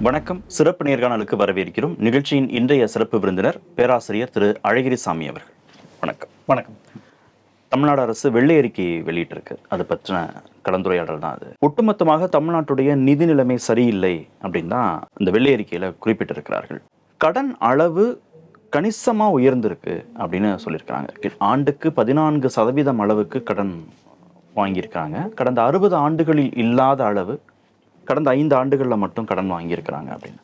வணக்கம். சிறப்பு நேர்காணலுக்கு வரவேற்கிறோம். நிகழ்ச்சியின் இன்றைய சிறப்பு விருந்தினர் பேராசிரியர் திரு அழகிரிசாமி அவர்கள். வணக்கம். வணக்கம். தமிழ்நாடு அரசு வெள்ளை அறிக்கை வெளியிட்டிருக்கு. அது பற்றின கலந்துரையாடல் தான் அது. ஒட்டுமொத்தமாக தமிழ்நாட்டுடைய நிதி நிலைமை சரியில்லை அப்படின்னு தான் இந்த வெள்ளை அறிக்கையில குறிப்பிட்டிருக்கிறார்கள். கடன் அளவு கணிசமா உயர்ந்திருக்கு அப்படின்னு சொல்லியிருக்கிறாங்க. ஆண்டுக்கு 14% அளவுக்கு கடன் வாங்கியிருக்காங்க. கடந்த 60 ஆண்டுகளில் இல்லாத அளவு கடந்த 5 ஆண்டுகளில் மட்டும் கடன் வாங்கியிருக்கிறாங்க அப்படின்னு.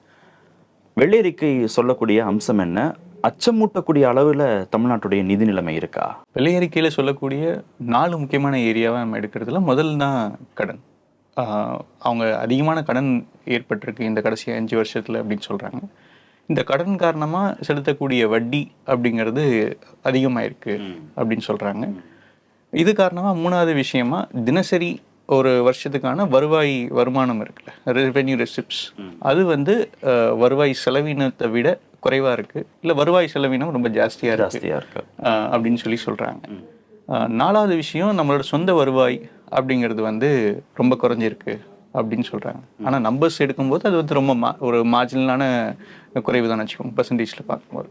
வெள்ளை அறிக்கை சொல்லக்கூடிய அம்சம் என்ன? அச்சமூட்டக்கூடிய அளவில் தமிழ்நாட்டுடைய நிதி நிலைமை இருக்கா? வெள்ளை அறிக்கையில் சொல்லக்கூடிய 4 முக்கியமான ஏரியாவை நம்ம எடுக்கிறதுல முதல் தான் கடன். அவங்க அதிகமான கடன் ஏற்பட்டிருக்கு இந்த கடைசி 5 வருஷத்தில் அப்படின்னு சொல்கிறாங்க. இந்த கடன் காரணமாக செலுத்தக்கூடிய வட்டி அப்படிங்கிறது அதிகமாயிருக்கு அப்படின்னு சொல்கிறாங்க. இது காரணமாக 3வது விஷயமா தினசரி ஒரு வருஷத்துக்கான வருமானம் இருக்குல்ல, ரெவென்யூ ரெசிப்ட்ஸ், அது வருவாய் செலவினத்தை விட குறைவாக இருக்குது, இல்லை வருவாய் செலவினம் ரொம்ப ஜாஸ்தியாக இருக்கு அப்படின்னு சொல்கிறாங்க. 4வது விஷயம் நம்மளோட சொந்த வருவாய் அப்படிங்கிறது ரொம்ப குறைஞ்சிருக்கு அப்படின்னு சொல்கிறாங்க. ஆனால் நம்பர்ஸ் எடுக்கும்போது அது ரொம்ப ஒரு மார்ஜினலான குறைவு தான் வச்சுக்கோங்க, பர்சன்டேஜில் பார்க்கும்போது.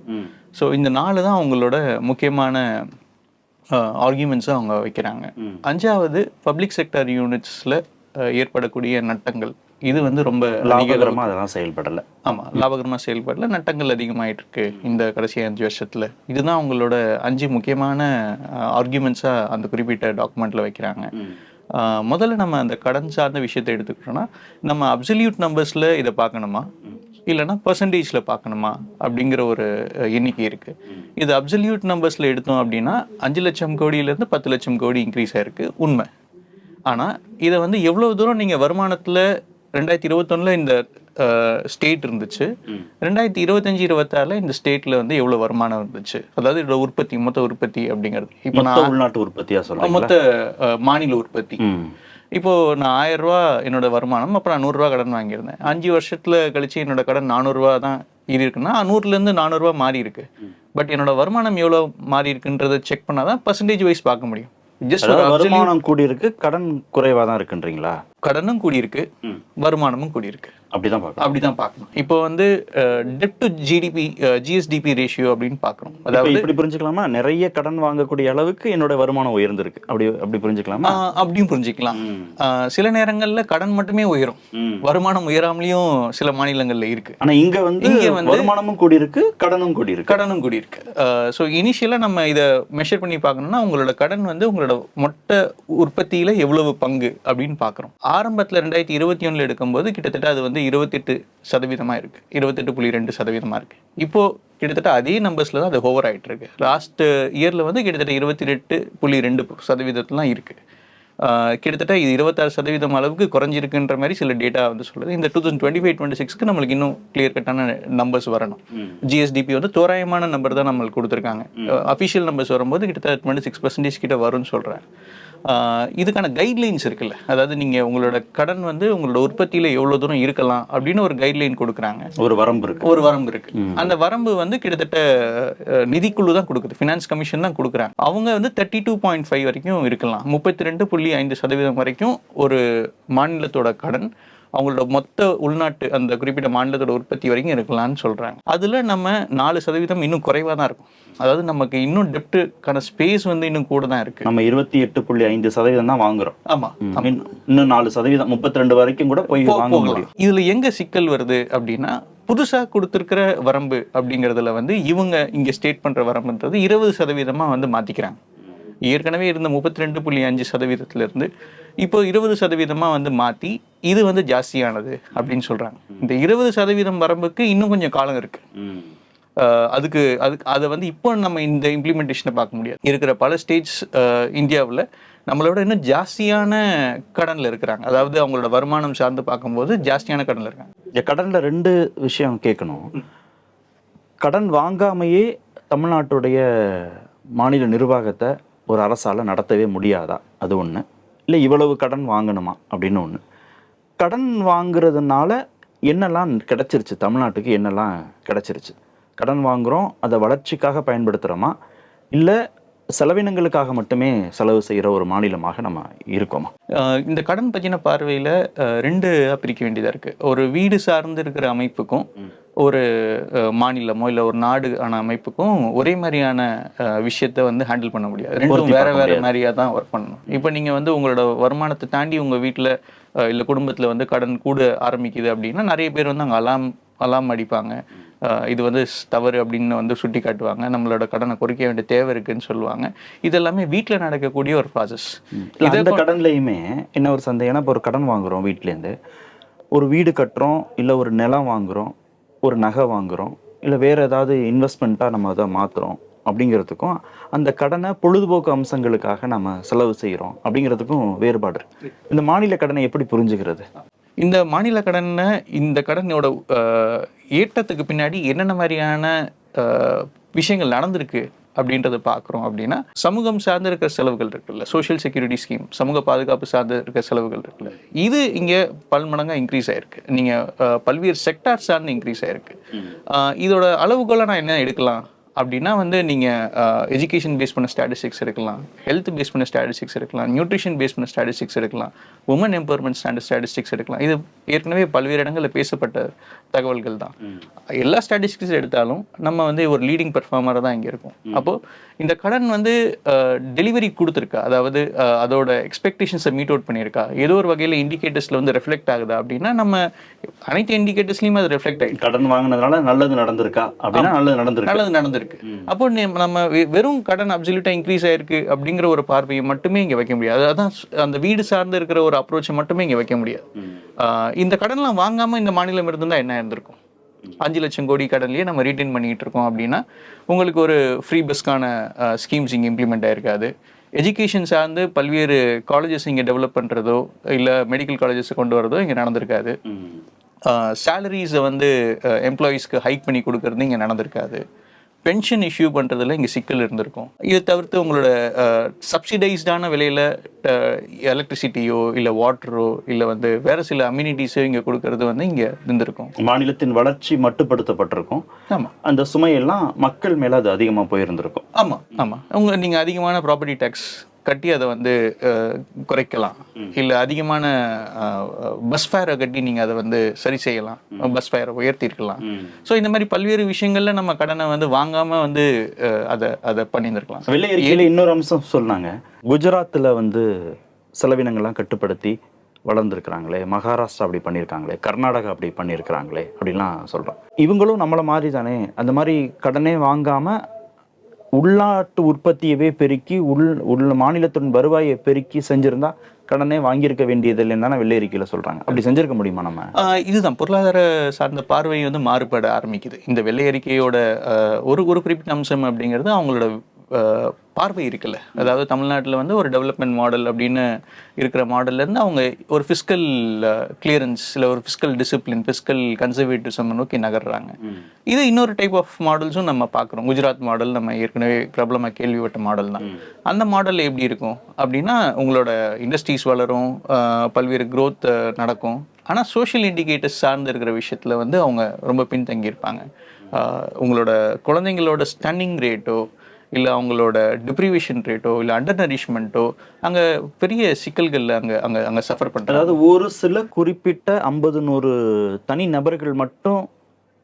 ஸோ இந்த 4 தான் அவங்களோட முக்கியமான ஆர்கியூமெண்ட்ஸை அவங்க வைக்கிறாங்க. 5வது பப்ளிக் செக்டர் யூனிட்ஸில் ஏற்படக்கூடிய நட்டங்கள். இது ரொம்ப லாபகரமாக அதெல்லாம் செயல்படலை. ஆமாம், லாபகரமாக செயல்படலை, நட்டங்கள் அதிகமாகிட்டு இருக்கு இந்த கடைசி 5 வருஷத்தில். இதுதான் அவங்களோட 5 முக்கியமான ஆர்கியூமெண்ட்ஸாக அந்த குறிப்பிட்ட டாக்குமெண்ட்டில் வைக்கிறாங்க. முதல்ல நம்ம அந்த கடன் சார்ந்த விஷயத்தை எடுத்துக்கிட்டோம்னா, நம்ம அப்சல்யூட் நம்பர்ஸில் இதை பார்க்கணுமா இல்லைனா பர்சன்டேஜில் பார்க்கணுமா அப்படிங்கிற ஒரு எண்ணிக்கை இருக்குது. இது அப்சல்யூட் நம்பர்ஸில் எடுத்தோம் அப்படின்னா 5 லட்சம் கோடியிலேருந்து 10 லட்சம் கோடி இன்க்ரீஸ் ஆகிருக்கு, உண்மை. ஆனால் இதை எவ்வளோ தூரம் நீங்கள் வருமானத்தில் 2021 இந்த ஸ்டேட் இருந்துச்சு, 2025-26 இந்த ஸ்டேட்டில் எவ்வளோ வருமானம் இருந்துச்சு, அதாவது இதோட உற்பத்தி, மொத்த உற்பத்தி அப்படிங்கிறது. இப்போ நான் உள்நாட்டு உற்பத்தியாக சொல்கிறேன், மொத்த மாநில உற்பத்தி. இப்போது நான் 1000 ரூபா என்னோட வருமானம், அப்புறம் நான் 100 ரூபா கடன் வாங்கியிருந்தேன். 5 வருஷத்தில் கழிச்சு என்னோட கடன் 400 ரூபா தான் இருக்குன்னா 100லேருந்து 400 ரூபா மாறி இருக்கு. பட் என்னோட வருமானம் எவ்வளோ மாறி இருக்குன்றதை செக் பண்ணால் தான் பர்சன்டேஜ் வைஸ் பார்க்க முடியும். வருமானம் கூடி இருக்கு, கடன் குறைவாக தான் இருக்குன்றீங்களா? கடனும் கூடியிருக்கு, வருமானமும் கூடியிருக்கு, அப்படிதான் பார்க்கணும். இப்போ டெப்ட் டு ஜிடிபி ஜிஎஸ்டிபி ரேஷியோ அப்படின்னு பார்க்கணும். அதாவது இப்படி புரிஞ்சுக்கலாமா, நிறைய கடன் வாங்கக்கூடிய அளவுக்கு என்னோட வருமானம் உயர்ந்திருக்கு, அப்படி புரிஞ்சுக்கலாமா? அப்படியும் புரிஞ்சுக்கலாம். சில நேரங்களில் கடன் மட்டுமே உயரும், வருமானம் உயராமலையும் சில மாநிலங்கள்ல இருக்கு. ஆனா இங்க வருமானமும் கூடியிருக்கு, கடனும் கூடியிருக்கு. ஸோ இனிஷியலாக நம்ம இதை மெஷர் பண்ணி பார்க்கணும்னா உங்களோட கடன் உங்களோட மொத்த உற்பத்தியில எவ்வளவு பங்கு அப்படின்னு பார்க்குறோம். ஆரம்பத்தில் 2021 எடுக்கும்போது கிட்டத்தட்ட அது 28% இருக்கு, 28.2% இருக்கு. இப்போ கிட்டத்தட்ட அதே நம்பர்ஸ்ல தான் அது ஹோவர் ஆகிட்டு இருக்கு. லாஸ்ட் இயர்ல கிட்டத்தட்ட 28.2% இருக்கு. கிட்டத்தட்ட இது 26% அளவுக்கு குறைஞ்சிருக்குன்ற மாதிரி சில டேட்டா சொல்லுது. இந்த 2025-26க்கு நம்மளுக்கு இன்னும் கிளியர் கட்டான நம்பர்ஸ் வரணும். ஜிஎஸ்டிபி தோராயமான நம்பர் தான் நம்மளுக்கு கொடுத்துருக்காங்க. அஃபிஷியல் நம்பர்ஸ் வரும்போது கிட்டத்தட்ட 26% கிட்ட வரும்னு சொல்கிறேன். இதுக்கான கைட்லைன்ஸ் இருக்குல்ல, அதாவது நீங்கள் உங்களோட கடன் உங்களோட உற்பத்தியில் எவ்வளோ தூரம் இருக்கலாம் அப்படின்னு ஒரு கைட்லைன் கொடுக்குறாங்க. ஒரு வரம்பு இருக்கு. அந்த வரம்பு கிட்டத்தட்ட நிதிக்குழு தான் கொடுக்குது, ஃபினான்ஸ் கமிஷன் தான் கொடுக்குறாங்க. அவங்க 32.5 வரைக்கும் இருக்கலாம், 32.5% வரைக்கும் ஒரு மாநிலத்தோட கடன் அவங்களோட மொத்த உள்நாட்டு அந்த குறிப்பிட்ட மாநிலத்தோட உற்பத்தி வரைக்கும் இருக்கலாம்னு சொல்கிறாங்க. அதில் நம்ம 4% இன்னும் குறைவாக தான் இருக்கும். அதாவது நமக்கு இன்னும் டெப்ட்டுக்கான ஸ்பேஸ் இன்னும் கூட தான் இருக்குது. நம்ம 28.5% தான் வாங்குறோம். ஆமாம், இன்னும் 4% 32 வரைக்கும் கூட போய் வாங்க முடியும். இதில் எங்கே சிக்கல் வருது அப்படின்னா, புதுசாக கொடுத்துருக்கிற வரம்பு அப்படிங்கிறதுல இவங்க இங்கே ஸ்டேட் பண்ணுற வரம்புன்றது 20% மாற்றிக்கிறாங்க. ஏற்கனவே இருந்த 32.5% இப்போ 20% மாற்றி இது ஜாஸ்தியானது அப்படின்னு சொல்கிறாங்க. இந்த 20% வரம்புக்கு இன்னும் கொஞ்சம் காலம் இருக்குது. அதை இப்போ நம்ம இந்த இம்ப்ளிமெண்டேஷனை பார்க்க முடியாது. இருக்கிற பல ஸ்டேட்ஸ் இந்தியாவில் நம்மளோட இன்னும் ஜாஸ்தியான கடனில் இருக்கிறாங்க. அதாவது அவங்களோட வருமானம் சார்ந்து பார்க்கும்போது ஜாஸ்தியான கடனில் இருக்காங்க. இந்த கடனில் 2 விஷயம் கேட்கணும். கடன் வாங்காமையே தமிழ்நாட்டுடைய மாநில நிர்வாகத்தை ஒரு அரசால் நடத்தவே முடியாதா, அது ஒன்று. இல்லை இவ்வளவு கடன் வாங்கணுமா அப்படின்னு ஒன்று. கடன் வாங்குறதுனால என்னெல்லாம் கிடைச்சிருச்சு, தமிழ்நாட்டுக்கு என்னெல்லாம் கிடைச்சிருச்சு? கடன் வாங்குகிறோம், அதை வளர்ச்சிக்காக பயன்படுத்துகிறோமா, இல்லை செலவினங்களுக்காக மட்டுமே செலவு செய்கிற ஒரு மாநிலமாக நம்ம இருக்கோமா? இந்த கடன் பற்றின பார்வையில் ரெண்டு பிரிக்க வேண்டியதாக இருக்குது. ஒரு வீடு சார்ந்து இருக்கிற அமைப்புக்கும் ஒரு மாநிலமோ இல்லை ஒரு நாடு ஆன அமைப்புக்கும் ஒரே மாதிரியான விஷயத்த வந்து ஹேண்டில் பண்ண முடியாது. ரெண்டும் வேற வேற மாதிரியாக தான் ஒர்க் பண்ணணும். இப்போ நீங்கள் வந்து உங்களோட வருமானத்தை தாண்டி உங்கள் வீட்டில் இல்லை குடும்பத்தில் வந்து கடன் கூட ஆரம்பிக்குது அப்படின்னா நிறைய பேர் வந்து அங்கே அலாம் அடிப்பாங்க. இது வந்து தவறு அப்படின்னு வந்து சுட்டி காட்டுவாங்க. நம்மளோட கடனை குறைக்க வேண்டிய தேவை இருக்குன்னு சொல்லுவாங்க. இது எல்லாமே வீட்டில் நடக்கக்கூடிய ஒரு ப்ராசஸ். இந்த கடன்லையுமே என்ன ஒரு சந்தேகம்னா, இப்போ ஒரு கடன் வாங்குறோம், வீட்டிலேருந்து ஒரு வீடு கட்டுறோம், இல்லை ஒரு நிலம் வாங்குறோம், ஒரு நகை வாங்குறோம், இல்லை வேற ஏதாவது இன்வெஸ்ட்மெண்ட்டாக நம்ம அதை மாற்றுறோம் அப்படிங்கிறதுக்கும், அந்த கடனை பொழுதுபோக்கு அம்சங்களுக்காக நம்ம செலவு செய்கிறோம் அப்படிங்கிறதுக்கும் வேறுபாடு இருக்கு. இந்த மாநில கடனை எப்படி புரிஞ்சுக்கிறது? இந்த மாநில கடனை, இந்த கடனோட ஏற்றத்துக்கு பின்னாடி என்னென்ன மாதிரியான விஷயங்கள் நடந்திருக்கு அப்படின்றத பார்க்குறோம் அப்படின்னா, சமூகம் சார்ந்து இருக்கிற செலவுகள் இருக்குல்ல, சோஷியல் செக்யூரிட்டி ஸ்கீம், சமூக பாதுகாப்பு சார்ந்து இருக்கிற செலவுகள் இருக்குல்ல, இது இங்கே பல்மடங்காக இன்க்ரீஸ் ஆயிருக்கு. நீங்கள் பல்வேறு செக்டார் சார்ந்து இன்க்ரீஸ் ஆயிருக்கு. இதோட அளவுகோலை நான் என்ன எடுக்கலாம் அப்படின்னா வந்து நீங்கள் எஜுகேஷன் பேஸ் பண்ண ஸ்டாட்டிஸ்டிக்ஸ் எடுக்கலாம், ஹெல்த் பேஸ் பண்ண ஸ்டாட்டிஸ்டிக்ஸ் எடுக்கலாம், நியூட்ரிஷன் பேஸ் பண்ண ஸ்டாட்டிஸ்டிக்ஸ் எடுக்கலாம், உமன் எம்பவர்மெண்ட் ஸ்டாட்டிஸ்டிக்ஸ் எடுக்கலாம். இது ஏற்கனவே பல்வேறு இடங்களில் பேசப்பட்ட தகவல்கள் தான். எல்லா ஸ்டாட்டிஸ்டிக்ஸ் எடுத்தாலும் நம்ம வந்து ஒரு லீடிங் பெர்ஃபார்மராக தான் இங்கே இருக்கும். அப்போது இந்த கடன் வந்து டெலிவரி கொடுத்துருக்கா, அதாவது அதோட எக்ஸ்பெக்டேஷன்ஸை மீட் அவுட் பண்ணியிருக்கா, ஏதோ ஒரு வகையில் இண்டிகேட்டர்ஸில் வந்து ரெஃப்ளெக்ட் ஆகுதா அப்படின்னா நம்ம அனைத்து இண்டிகேட்டர்ஸ்லையும் அது ரெஃப்ளெக்ட் ஆகிடும். கடன் வாங்கினதுனால நல்லது நடந்திருக்கா அப்படின்னா நல்லது நடந்திருக்கு. அப்போ நம்ம வெறும் கடன் அப்சல்யூட்டா இன்க்ரீஸ் ஆயிருக்கு அப்படிங்கிற ஒரு பார்வையை மட்டுமே இங்க வைக்க முடியாது. அதான் அந்த வீடு சார்ந்து இருக்கிற ஒரு அப்ரோச்சை மட்டுமே இங்க வைக்க முடியாது. இந்த கடன்லாம் வாங்காம இந்த மாநிலம் இருந்தா என்ன இருந்திருக்கும்? 5 லட்சம் கோடி கடன்லயே நம்ம ரீட்டைன் பண்ணிட்டு இருக்கோம் அப்படின்னா உங்களுக்கு ஒரு ஃப்ரீ பஸ்க்கான ஸ்கீம்ஸ் இங்கே இம்ப்ளிமெண்ட் ஆயிருக்காது. எஜுகேஷன் சார்ந்து பல்வேறு காலேஜஸ் இங்கே டெவலப் பண்ணுறதோ இல்லை மெடிக்கல் காலேஜஸ் கொண்டு வரதோ இங்கே நடந்திருக்காது. சேலரிஸை வந்து எம்ப்ளாயீஸ்க்கு ஹைக் பண்ணி கொடுக்கறது இங்கே நடந்திருக்காது. பென்ஷன் இஷ்யூ பண்ணுறதுல இங்கே சிக்கல் இருந்திருக்கும். இதை தவிர்த்து உங்களோட சப்சிடைஸ்டான விலையில் எலக்ட்ரிசிட்டியோ இல்லை வாட்டரோ இல்லை வந்து வேறு சில அம்யூனிட்டிஸோ இங்கே கொடுக்கறது வந்து இங்கே இருந்திருக்கும். மாநிலத்தின் வளர்ச்சி மட்டுப்படுத்தப்பட்டிருக்கும். ஆமாம், அந்த சுமையெல்லாம் மக்கள் மேலே அது அதிகமாக போயிருந்திருக்கும். ஆமாம். நீங்கள் அதிகமான ப்ராப்பர்ட்டி டேக்ஸ் கட்டி அதை வந்து குறைக்கலாம், இல்லை அதிகமான பஸ் ஃபேரை கட்டி நீங்கள் அதை வந்து சரி செய்யலாம், பஸ் ஃபேரை உயர்த்திருக்கலாம். ஸோ இந்த மாதிரி பல்வேறு விஷயங்கள்ல நம்ம கடனை வந்து வாங்காமல் வந்து அதை பண்ணியிருந்திருக்கலாம். வெள்ளை அறிக்கையில் இன்னொரு அம்சம் சொன்னாங்க, குஜராத்தில் வந்து செலவினங்கள்லாம் கட்டுப்படுத்தி வளர்ந்துருக்குறாங்களே, மகாராஷ்டிரா அப்படி பண்ணியிருக்காங்களே, கர்நாடகா அப்படி பண்ணியிருக்கிறாங்களே அப்படின்லாம் சொல்கிறோம். இவங்களும் நம்மளை மாதிரி தானே, அந்த மாதிரி கடனே வாங்காமல் உள்நாட்டு உற்பத்தியவே பெருக்கி உள்ள மாநிலத்தின் வருவாயை பெருக்கி செஞ்சிருந்தா கடனே வாங்கியிருக்க வேண்டியது இல்லைன்னு தானே வெள்ளை அறிக்கையில் சொல்றாங்க. அப்படி செஞ்சிருக்க முடியுமா நம்ம? இதுதான் பொருளாதார சார்ந்த பார்வை வந்து மாறுபட ஆரம்பிக்குது. இந்த வெள்ளை அறிக்கையோட ஒரு குறிப்பிட்ட அம்சம் அப்படிங்கிறது அவங்களோட பார்வை இருக்குல்ல, அதாவது தமிழ்நாட்டில் வந்து ஒரு டெவலப்மெண்ட் மாடல் அப்படின்னு இருக்கிற மாடல்லேருந்து அவங்க ஒரு ஃபிஸ்கல் கிளியரன்ஸ் இல்லை ஒரு ஃபிஸ்கல் டிசிப்ளின், ஃபிஸ்கல் கன்சர்வேட்டிசம் நோக்கி நகர்றாங்க. இது இன்னொரு டைப் ஆஃப் மாடல்ஸும் நம்ம பார்க்குறோம். குஜராத் மாடல் நம்ம ஏற்கனவே பிரபலமாக கேள்விப்பட்ட மாடல் தான். அந்த மாடல் எப்படி இருக்கும் அப்படின்னா உங்களோட இண்டஸ்ட்ரீஸ் வளரும், பல்வேறு க்ரோத் நடக்கும், ஆனால் சோஷியல் இண்டிகேட்டர்ஸ் சார்ந்து இருக்கிற விஷயத்தில் வந்து அவங்க ரொம்ப பின்தங்கியிருப்பாங்க. உங்களோட குழந்தைங்களோட ஸ்டன்னிங் ரேட்டோ இல்லை அவங்களோட டிப்ரிவேஷன் ரேட்டோ இல்லை அண்டர் நரிஷ்மெண்ட்டோ அங்கே பெரிய சிக்கல்கள் அங்கே சஃபர் பண்ணுறாங்க. அதாவது ஒரு சில குறிப்பிட்ட 50-100 தனி நபர்கள் மட்டும்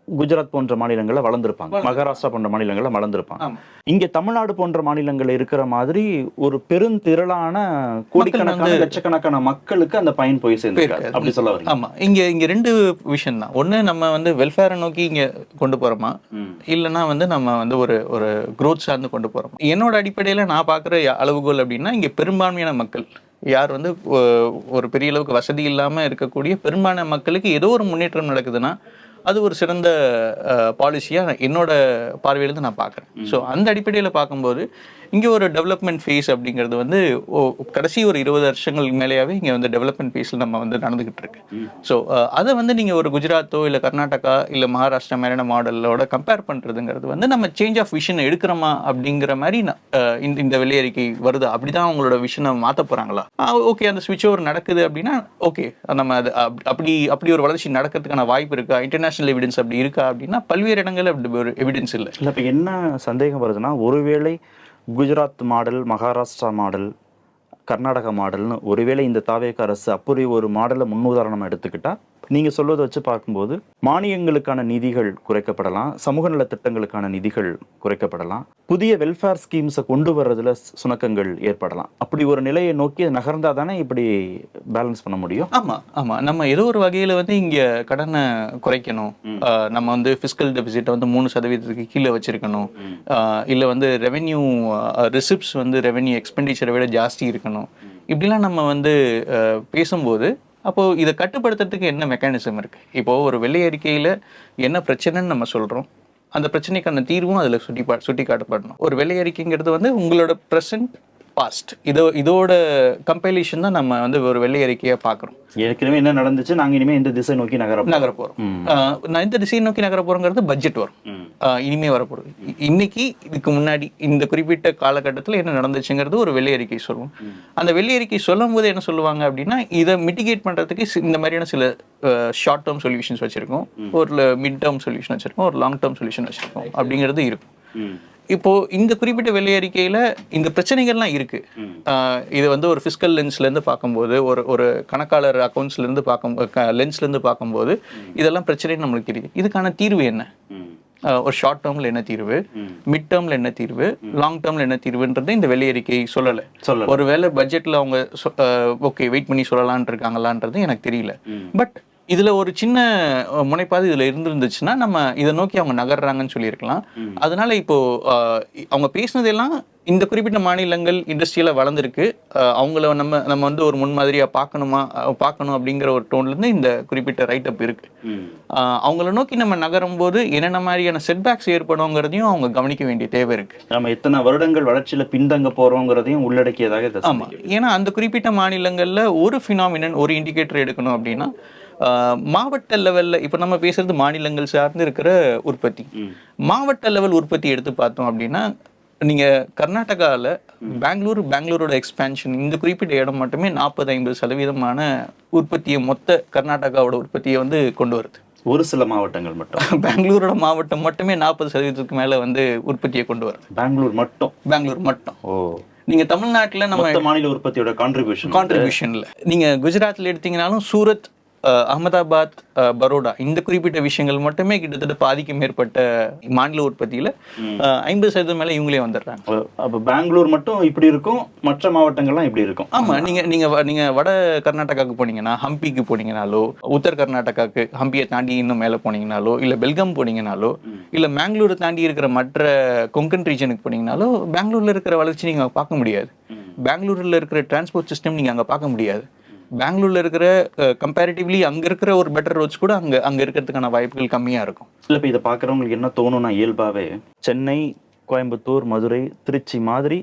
குஜராத் போன்ற மாநிலங்களில் வளர்ந்துருப்பாங்க, மகாராஷ்டிரா போன்ற மாநிலங்களில் வளர்ந்துருப்பாங்க. இங்கே தமிழ்நாடு போன்ற மாநிலங்கள் இருக்கிற மாதிரி ஒரு பெருந்திரளான கோடிக்கணக்கான லட்சக்கணக்கான மக்களுக்கு அந்த பயன் போய் சேர்ந்துருக்காது அப்படி சொல்ல வரீங்க? ஆமாம், இங்கே ரெண்டு விஷயம் தான். ஒன்று நம்ம வந்து வெல்ஃபேரை நோக்கி இங்கே கொண்டு போகிறோமா, இல்லைன்னா வந்து நம்ம வந்து ஒரு க்ரோத் சார்ந்து கொண்டு போகிறோமா. என்னோட அடிப்படையில் நான் பார்க்குற அளவுகோல் அப்படின்னா இங்கே பெரும்பான்மையான மக்கள் யார் வந்து ஒரு பெரிய அளவுக்கு வசதி இல்லாமல் இருக்கக்கூடிய பெரும்பான்மை மக்களுக்கு ஏதோ ஒரு முன்னேற்றம் நடக்குதுன்னா அது ஒரு சிறந்த பாலிசியாக என்னோட பார்வையிலேருந்து நான் பார்க்குறேன். ஸோ அந்த அடிப்படையில் பார்க்கும்போது இங்கே ஒரு டெவலப்மெண்ட் ஃபேஸ் அப்படிங்கிறது வந்து கடைசி ஒரு 20 வருஷங்களுக்கு மேலேயாவே இங்கே வந்து டெவலப்மெண்ட் ஃபேஸில் நம்ம வந்து நடந்துகிட்டு இருக்கு. ஸோ அதை வந்து நீங்கள் ஒரு குஜராத்தோ இல்லை கர்நாடகா இல்லை மகாராஷ்டிரா மாதிரியான மாடலோட கம்பேர் பண்ணுறதுங்கிறது வந்து நம்ம சேஞ்ச் ஆஃப் விஷன் எடுக்கிறோமா அப்படிங்கிற மாதிரி இந்த வெள்ளை அறிக்கை வருது. அப்படி தான் அவங்களோட விஷனை மாற்ற போகிறாங்களா? ஓகே, அந்த ஸ்விட்ச் ஓவர் நடக்குது அப்படின்னா ஓகே, நம்ம அது அப்படி ஒரு வளர்ச்சி நடக்கிறதுக்கான வாய்ப்பு இருக்கா, இன்டர்நேஷனல் எவிடன்ஸ் அப்படி இருக்கா அப்படின்னா பல்வேறு இடங்களில் அப்படி ஒரு எவிடன்ஸ் இல்லை. இப்போ என்ன சந்தேகம் வருதுன்னா, ஒருவேளை குஜராத் மாடல், மகாராஷ்டிரா மாடல், கர்நாடகா மாடல்னு ஒருவேளை இந்த தாவேக அரசு அப்படி ஒரு மாடலை முன்னுதாரணமாக எடுத்துக்கிட்டா நீங்கள் சொல்வதை வச்சு பார்க்கும்போது மானியங்களுக்கான நிதிகள் குறைக்கப்படலாம், சமூக நல திட்டங்களுக்கான நிதிகள் குறைக்கப்படலாம், புதிய வெல்ஃபேர் ஸ்கீம்ஸை கொண்டு வர்றதுல சுணக்கங்கள் ஏற்படலாம். அப்படி ஒரு நிலையை நோக்கி நகர்ந்தா தானே இப்படி பேலன்ஸ் பண்ண முடியும். ஆமாம் நம்ம ஏதோ ஒரு வகையில் வந்து இங்கே கடனை குறைக்கணும், நம்ம வந்து ஃபிஸ்கல் டெபிசிட்டை வந்து 3% கீழே வச்சிருக்கணும், இல்லை வந்து ரெவென்யூ ரிசிப்ட்ஸ் வந்து ரெவென்யூ எக்ஸ்பெண்டிச்சரை விட ஜாஸ்தி இருக்கணும், இப்படிலாம் நம்ம வந்து பேசும்போது அப்போது இதை கட்டுப்படுத்துறதுக்கு என்ன மெக்கானிசம் இருக்குது? இப்போது ஒரு வெள்ளை அறிக்கையில் என்ன பிரச்சனைன்னு நம்ம சொல்கிறோம், அந்த பிரச்சனைக்கான தீர்வும் அதில் சுட்டி காட்டப்படணும். ஒரு வெள்ளை அறிக்கைங்கிறது வந்து உங்களோட ப்ரெசன்ட் பாஸ்ட் இதோட கம்பைலேஷன் தான் நம்ம வந்து ஒரு வெள்ளை அறிக்கையாக பார்க்குறோம். ஏற்கனவே என்ன நடந்துச்சு, நாங்கள் இனிமேல் இந்த திசை நோக்கி நகர போகிறோம், நான் இந்த திசையை நோக்கி நகர போகிறோங்கிறது பட்ஜெட் வரும், இனிமே வரப்போகுது. இன்னைக்கு இதுக்கு முன்னாடி இந்த குறிப்பிட்ட காலகட்டத்தில் என்ன நடந்துச்சுங்கிறது ஒரு வெள்ளை அறிக்கை சொல்லுவோம். அந்த வெள்ளை அறிக்கை சொல்லும் போது என்ன சொல்லுவாங்க அப்படின்னா, இதை மிட்டிகேட் பண்ணுறதுக்கு இந்த மாதிரியான சில ஷார்ட் டேர்ம் சொல்யூஷன்ஸ் வச்சுருக்கோம், ஒரு மிட் டேர்ம் சொல்யூஷன் வச்சுருக்கோம், ஒரு லாங் டேர்ம் சொல்யூஷன் வச்சுருக்கோம் அப்படிங்கிறது இருக்கும். இப்போ இந்த குறிப்பிட்ட வெள்ளை அறிக்கையில இந்த பிரச்சனைகள்லாம் இருக்கு. இது வந்து ஒரு ஃபிஸ்கல் லென்ஸ்லேருந்து பார்க்கும்போது, ஒரு கணக்காளர் அக்கௌண்ட்ஸ்லேருந்து லென்ஸ்லேருந்து பார்க்கும்போது இதெல்லாம் பிரச்சனைன்னு நம்மளுக்கு தெரியுது. இதுக்கான தீர்வு என்ன? ஒரு ஷார்ட் டேர்ம்ல என்ன தீர்வு, மிட் டேர்ம்ல என்ன தீர்வு, லாங் டேர்ம்ல என்ன தீர்வுன்றது இந்த வெள்ளை அறிக்கை சொல்லலை. ஒருவேளை பட்ஜெட்ல அவங்க ஓகே வெயிட் பண்ணி சொல்லலான் இருக்காங்களான்றது எனக்கு தெரியல. பட் இதுல ஒரு சின்ன முனைப்பாது இதுல இருந்துருந்துச்சுன்னா நம்ம இதை நோக்கி அவங்க நகர்றாங்கன்னு சொல்லியிருக்கலாம். அதனால இப்போ அவங்க பேசினதெல்லாம் இந்த குறிப்பிட்ட மாநிலங்கள் இண்டஸ்ட்ரியில வளர்ந்துருக்கு, அவங்கள நம்ம வந்து ஒரு முன்மாதிரியா பார்க்கணும் அப்படிங்கிற ஒரு டோன்ல இருந்து இந்த குறிப்பிட்ட ரைட் அப் இருக்கு. அவங்கள நோக்கி நம்ம நகரும் போது என்னென்ன மாதிரியான செட்பேக்ஸ் ஏற்படுங்கிறதையும் அவங்க கவனிக்க வேண்டிய தேவை இருக்கு. நம்ம எத்தனை வருடங்கள் வளர்ச்சியில பின்தங்க போறோங்கிறதையும் உள்ளடக்கியதாக. ஆமா, ஏன்னா அந்த குறிப்பிட்ட மாநிலங்கள்ல ஒரு ஃபினாமினன், ஒரு இண்டிகேட்டர் எடுக்கணும் அப்படின்னா மாவட்ட லெவலில் இப்போ நம்ம பேசுறது மாநிலங்கள் சார்ந்து இருக்கிற உற்பத்தி, மாவட்ட லெவல் உற்பத்தி எடுத்து பார்த்தோம் அப்படின்னா நீங்கள் கர்நாடகாவில் பெங்களூரோட எக்ஸ்பேன்ஷன் இந்த குறிப்பிட்ட இடம் மட்டுமே 40-50% உற்பத்தியை, மொத்த கர்நாடகாவோட உற்பத்தியை வந்து கொண்டு வருது. ஒரு சில மாவட்டங்கள் மட்டும், பெங்களூரோட மாவட்டம் மட்டுமே 40% மேலே வந்து உற்பத்தியை கொண்டு வருது. பெங்களூர் மட்டும். நீங்க தமிழ்நாட்டில் நம்ம மாநில உற்பத்தியோட கான்ட்ரிபியூஷன்ல நீங்க குஜராத்ல எடுத்தீங்கன்னாலும் சூரத், அகமதாபாத், பரோடா இந்த குறிப்பிட்ட விஷயங்கள் மட்டுமே கிட்டத்தட்ட பாதிக்கு மேற்பட்ட மாநில உற்பத்தியில 50% மேல இவங்களே வந்துடுறாங்க. அப்ப பெங்களூர் மட்டும் இப்படி இருக்கும், மற்ற மாவட்டங்கள்லாம் இப்படி இருக்கும். ஆமா, நீங்க வட கர்நாடகாவுக்கு போனீங்கன்னா, ஹம்பிக்கு போனீங்கனாலோ, உத்தர் கர்நாடகாவுக்கு ஹம்பியை தாண்டி இன்னும் மேல போனீங்கனாலோ, இல்ல பெல்காம் போனீங்கனாலோ, இல்ல பெங்களூரை தாண்டி இருக்கிற மற்ற கொங்கன் ரீஜனுக்கு போனீங்கனாலோ பெங்களூர்ல இருக்கிற வளர்ச்சி நீங்க பார்க்க முடியாது. பெங்களூர்ல இருக்கிற டிரான்ஸ்போர்ட் சிஸ்டம் நீங்க அங்க பார்க்க முடியாது. பெங்களூர்ல இருக்கிற கம்பேரிட்டிவ்லி அங்க இருக்கிற ஒரு பெட்டர் ரோட்ஸ் கூட அங்க இருக்கிறதுக்கான வாய்ப்புகள் கம்மியா இருக்கும். இல்ல இப்ப இதை பாக்குறவங்களுக்கு என்ன தோணும்னா, இயல்பாவே சென்னை, கோயம்புத்தூர், மதுரை, திருச்சி மாதிரி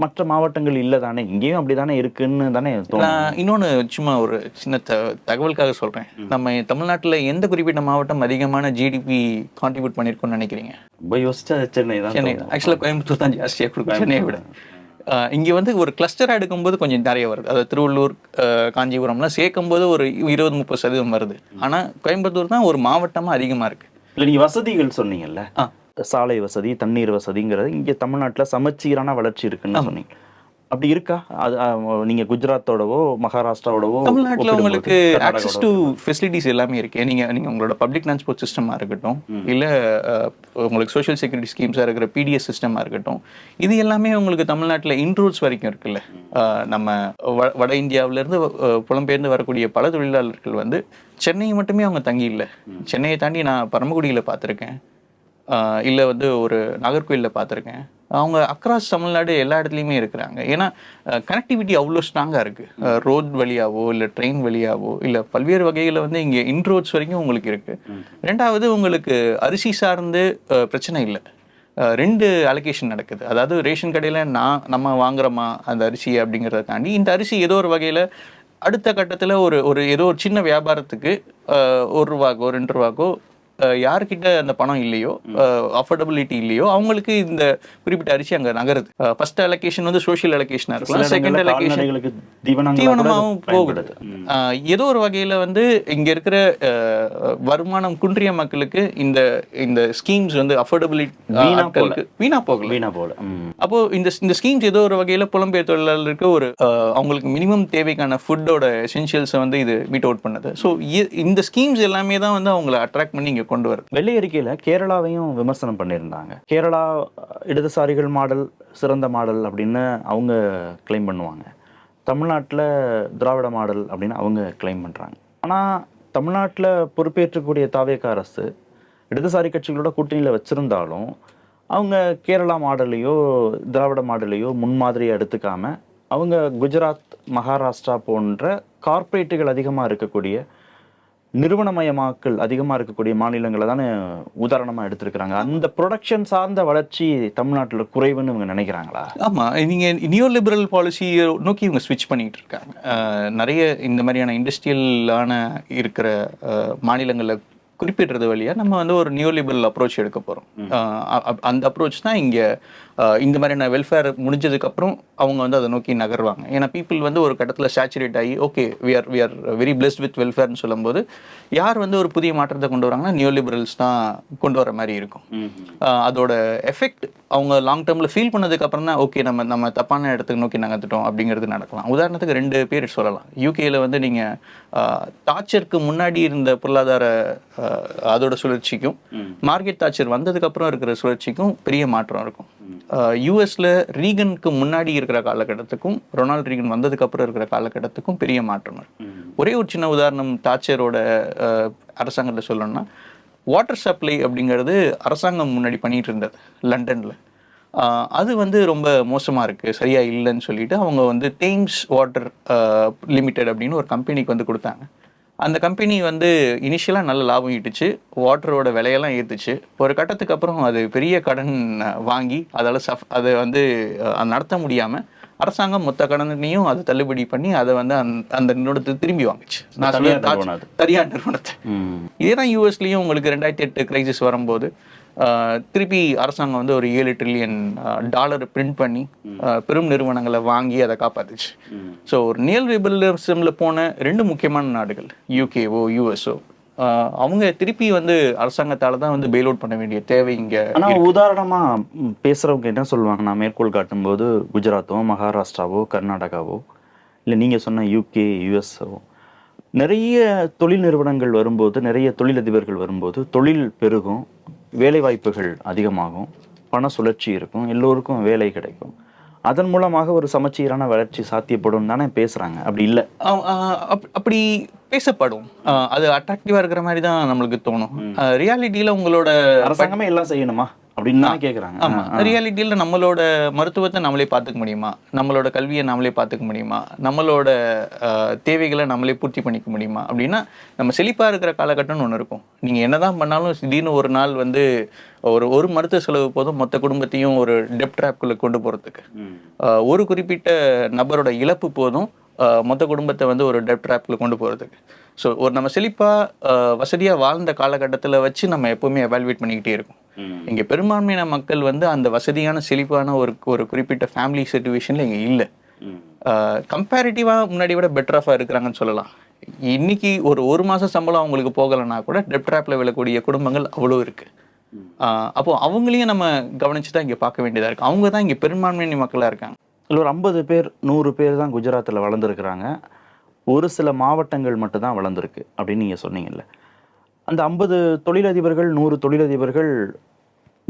மற்ற மாவட்டங்கள் இல்லை தானே, இங்கேயும் அப்படிதானே இருக்குன்னு தானே தோணும். இன்னொன்னு சும்மா ஒரு சின்ன தகவலுக்காக சொல்றேன், நம்ம தமிழ்நாட்டில் எந்த குறிப்பிட்ட மாவட்டம் அதிகமான ஜிடிபி கான்ட்ரிபியூட் பண்ணிருக்கோம்னு நினைக்கிறீங்க? ரொம்ப யோசிச்சா சென்னை தான். ஆக்சுவலா கோயம்புத்தூர் தான் ஜாஸ்தியாக கொடுக்கும் சென்னையை விட. இங்கே வந்து ஒரு கிளஸ்டராக எடுக்கும்போது கொஞ்சம் நிறைய வருது, அதாவது திருவள்ளூர், காஞ்சிபுரம்லாம் சேர்க்கும்போது ஒரு 20-30% வருது. ஆனால் கோயம்புத்தூர் தான் ஒரு மாவட்டமாக அதிகமாக இருக்குது. இல்லை, நீங்கள் வசதிகள் சொன்னீங்கல்ல, சாலை வசதி, தண்ணீர் வசதிங்கிறது இங்கே தமிழ்நாட்டில் சமச்சீரான வளர்ச்சி இருக்குன்னு சொன்னீங்க. அப்படி இருக்கா? அது நீங்க குஜராத்தோடவோ மகாராஷ்டிராவோடவோ தமிழ்நாட்டில் உங்களுக்கு ஆக்சஸ் டு ஃபெசிலிட்டிஸ் எல்லாமே இருக்கு. நீங்க உங்களோட பப்ளிக் டிரான்ஸ்போர்ட் சிஸ்டமா இருக்கட்டும், இல்லை உங்களுக்கு சோஷியல் செக்யூரிட்டி ஸ்கீம்ஸாக இருக்கிற பிடிஎஸ் சிஸ்டமாக இருக்கட்டும், இது எல்லாமே உங்களுக்கு தமிழ்நாட்டில் இன்ரூட்ஸ் வரைக்கும் இருக்குல்ல. நம்ம வட இந்தியாவிலேருந்து புலம்பெயர்ந்து வரக்கூடிய பல தொழிலாளர்கள் வந்து சென்னையை மட்டுமே அவங்க தங்கி இல்லை, சென்னையை தாண்டி நான் பரமக்குடியில் பார்த்துருக்கேன், இல்லை வந்து ஒரு நாகர்கோயிலில் பார்த்துருக்கேன். அவங்க அக்ராஸ் தமிழ்நாடு எல்லா இடத்துலையுமே இருக்கிறாங்க. ஏன்னா கனெக்டிவிட்டி அவ்வளோ ஸ்ட்ராங்காக இருக்குது. ரோட் வழியாவோ இல்லை ட்ரெயின் வழியாவோ இல்லை பல்வேறு வகையில் வந்து இங்கே இன்ரோட்ஸ் வரைக்கும் உங்களுக்கு இருக்குது. ரெண்டாவது, உங்களுக்கு அரிசி சார்ந்து பிரச்சனை இல்லை. 2 அலோகேஷன் நடக்குது. அதாவது ரேஷன் கடையில் நம்ம வாங்குறோமா அந்த அரிசி அப்படிங்கிறத தாண்டி, இந்த அரிசி ஏதோ ஒரு வகையில் அடுத்த கட்டத்தில் ஒரு ஏதோ ஒரு சின்ன வியாபாரத்துக்கு 1 ரூபாக்கோ 2 ரூபாக்கோ யாருக்கிட்ட அந்த பணம் இல்லையோ, அஃபோர்டபிலிட்டி இல்லையோ, அவங்களுக்கு இந்த குறிப்பிட்ட அரிசி அங்கே நகருது. ஃபர்ஸ்ட் அலோகேஷன் வந்து சோஷியல் அலோகேஷனாக இருக்கலாம், செகண்ட் அலோகேஷன் தீவனமாகவும் போகுது. ஏதோ ஒரு வகையில் வந்து இங்கே இருக்கிற வருமானம் குன்றிய மக்களுக்கு இந்த இந்த ஸ்கீம்ஸ் வந்து அஃபோர்டபிலிட்டி வீணா போகல. அப்போ இந்த ஸ்கீம்ஸ் ஏதோ ஒரு வகையில் புலம்பெயர் தொழிலாளருக்கு ஒரு அவங்களுக்கு மினிமம் தேவைக்கான ஃபுட்டோட எசென்ஷியல்ஸை வந்து இது மீட் அவுட் பண்ணுது. ஸோ இந்த ஸ்கீம்ஸ் எல்லாமே தான் வந்து அவங்களை அட்ராக்ட் பண்ணி இங்கே கொண்டு வருது. வெள்ளை அறிக்கையில் கேரளாவையும் விமர்சனம் பண்ணியிருந்தாங்க. கேரளா இடதுசாரிகள் மாடல் சிறந்த மாடல் அப்படின்னு அவங்க கிளைம் பண்ணுவாங்க. தமிழ்நாட்டில் திராவிட மாடல் அப்படின்னு அவங்க கிளைம் பண்ணுறாங்க. ஆனால் தமிழ்நாட்டில் பொறுப்பேற்றக்கூடிய தாவேக அரசு இடதுசாரி கட்சிகளோட கூட்டணியில் வச்சுருந்தாலும் அவங்க கேரளா மாடலையோ திராவிட மாடலையோ முன்மாதிரியை எடுத்துக்காம அவங்க குஜராத், மகாராஷ்டிரா போன்ற கார்ப்பரேட்டுகள் அதிகமாக இருக்கக்கூடிய நிறுவனமயமாக்கல் அதிகமாக இருக்கக்கூடிய மாநிலங்களை தானே உதாரணமாக எடுத்திருக்கிறாங்க. அந்த ப்ரொடக்ஷன் சார்ந்த வளர்ச்சி தமிழ்நாட்டில் குறைவுன்னு இவங்க நினைக்கிறாங்களா? ஆமாம், நீங்கள் நியோ லிபரல் பாலிசியை நோக்கி இவங்க ஸ்விட்ச் பண்ணிகிட்டு இருக்காங்க. நிறைய இந்த மாதிரியான இண்டஸ்ட்ரியலான இருக்கிற மாநிலங்களில் குறிப்பிடுறது வழியாக நம்ம வந்து ஒரு நியோ லிபரல் அப்ரோச் எடுக்க போகிறோம். அந்த அப்ரோச் தான் இங்கே இந்த மாதிரியான வெல்ஃபேர் முடிஞ்சதுக்கப்புறம் அவங்க வந்து அதை நோக்கி நகர்வாங்க. ஏன்னா பீப்புள் வந்து ஒரு கட்டத்தில் சேச்சுரேட் ஆகி okay we are very blessed with வெல்ஃபேர்னு சொல்லும்போது யார் வந்து ஒரு புதிய மாற்றத்தை கொண்டு வராங்கன்னா நியோ லிபரல்ஸ் தான் கொண்டு வர மாதிரி இருக்கும். அதோட எஃபெக்ட் அவங்க லாங் டேர்மில் ஃபீல் பண்ணதுக்கப்புறம் தான் ஓகே நம்ம தப்பான இடத்துக்கு நோக்கி நகர்ந்துட்டோம் அப்படிங்கிறது நடக்கலாம். உதாரணத்துக்கு 2 பேர் சொல்லலாம். யூகேயில் வந்து நீங்கள் தாச்சருக்கு முன்னாடி இருந்த பொருளாதார அதோட சுழற்சிக்கும் மார்கரெட் தாச்சர் வந்ததுக்கப்புறம் இருக்கிற சுழற்சிக்கும் பெரிய மாற்றம் இருக்கும். யூஎஸில் ரீகனுக்கு முன்னாடி இருக்கிற காலகட்டத்துக்கும் ரொனால்ட் ரீகன் வந்ததுக்கு அப்புறம் இருக்கிற காலகட்டத்துக்கும் பெரிய மாற்றம் இருக்கு. ஒரே ஒரு சின்ன உதாரணம் தாச்சரோட அரசாங்கத்தில் சொல்லணும்னா வாட்டர் சப்ளை அப்படிங்கிறது அரசாங்கம் முன்னாடி பண்ணிட்டு இருந்தது லண்டனில். அது வந்து ரொம்ப மோசமாக இருக்குது, சரியாக இல்லைன்னு சொல்லிட்டு அவங்க வந்து தேம்ஸ் வாட்டர் லிமிடெட் அப்படின்னு ஒரு கம்பெனிக்கு வந்து கொடுத்தாங்க. அந்த கம்பெனி வந்து இனிஷியலாக நல்ல லாபம் ஈட்டுச்சு, வாட்டரோட விலையெல்லாம் ஏற்றுச்சு. ஒரு கட்டத்துக்கு அப்புறம் அது பெரிய கடன் வாங்கி அதை வந்து நடத்த முடியாமல் அரசாங்கம் மொத்த கடனையும் அதை தள்ளுபடி பண்ணி அதை வந்து அந்த நிறுவனத்தை திரும்பி வாங்குச்சு. தனியார் நிறுவனத்தை. இதே தான் யூஎஸ்லேயும் உங்களுக்கு 2008 கிரைசிஸ் வரும்போது திருப்பி அரசாங்கம் வந்து ஒரு $7 trillion பிரிண்ட் பண்ணி பெரும் நிறுவனங்களை வாங்கி அதை காப்பாத்துச்சு. ஸோ ஒரு நியோ லிபரலிசம்ல போன 2 முக்கியமான நாடுகள் யூகேவோ யூஎஸ்ஓ அவங்க திருப்பி வந்து அரசாங்கத்தால தான் வந்து பெயில் அவுட் பண்ண வேண்டிய தேவை இங்கே. ஆனால் உதாரணமாக பேசுகிறவங்க என்ன சொல்லுவாங்கன்னா மேற்கோள் காட்டும்போது குஜராத்தோ மகாராஷ்டிராவோ கர்நாடகாவோ இல்லை நீங்கள் சொன்ன யூகே யூஎஸ்ஓ நிறைய தொழில் நிறுவனங்கள் வரும்போது நிறைய தொழிலதிபர்கள் வரும்போது தொழில் பெருகும், வேலை வாய்ப்புகள் அதிகமாகும், பண சுழற்சி இருக்கும், எல்லோருக்கும் வேலை கிடைக்கும், அதன் மூலமாக ஒரு சமச்சீரான வளர்ச்சி சாத்தியப்படும் தானே பேசுறாங்க. அப்படி இல்லை, அப்படி பேசப்படும். அது அட்ராக்டிவா இருக்கிற மாதிரி தான் நம்மளுக்கு தோணும். ரியாலிட்டியில உங்களோட அரசாங்கமே எல்லாம் செய்யணுமா அப்படின்னு தான் கேட்குறாங்க. ஆமா, ரியாலிட்டியில் நம்மளோட மருத்துவத்தை நம்மளே பார்த்துக்க முடியுமா, நம்மளோட கல்வியை நம்மளே பார்த்துக்க முடியுமா, நம்மளோட தேவைகளை நம்மளே பூர்த்தி பண்ணிக்க முடியுமா அப்படின்னா நம்ம செழிப்பாக இருக்கிற காலகட்டம்னு ஒன்று இருக்கும். நீங்கள் என்னதான் பண்ணாலும் திடீர்னு ஒரு நாள் வந்து ஒரு மருத்துவ செலவு போதும் மொத்த குடும்பத்தையும் ஒரு டெப்ட் ட்ராப்குள்ளே கொண்டு போகிறதுக்கு. ஒரு குறிப்பிட்ட நபரோட இழப்பு போதும் மொத்த குடும்பத்தை வந்து ஒரு டெப்ட் ட்ராப்குள்ளே கொண்டு போகிறதுக்கு. ஸோ ஒரு நம்ம செழிப்பாக வசதியாக வாழ்ந்த காலகட்டத்தில் வச்சு நம்ம எப்போவுமே எவால்வேட் பண்ணிக்கிட்டே இருக்கோம். இங்கே பெரும்பான்மையான மக்கள் வந்து அந்த வசதியான செழிப்பான ஒரு குறிப்பிட்ட ஃபேமிலி சிச்சுவேஷனில் இங்கே இல்லை. கம்பேரிட்டிவாக முன்னாடி விட பெட்டராக இருக்கிறாங்கன்னு சொல்லலாம். இன்னைக்கு ஒரு மாதம் சம்பளம் அவங்களுக்கு போகலைன்னா கூட டெப்ட் ட்ராப்பில் விழக்கூடிய குடும்பங்கள் அவ்வளோ இருக்குது. அப்போது அவங்களையும் நம்ம கவனித்து தான் இங்கே பார்க்க வேண்டியதாக இருக்குது. அவங்க தான் இங்கே பெரும்பான்மையான மக்களாக இருக்காங்க. இல்லை ஒரு 50 பேர் 100 பேர் தான் குஜராத்தில் வளர்ந்துருக்குறாங்க, ஒரு சில மாவட்டங்கள் மட்டும்தான் வளர்ந்துருக்கு அப்படின்னு நீங்கள் சொன்னீங்கல்ல. அந்த 50 தொழிலதிபர்கள் 100 தொழிலதிபர்கள்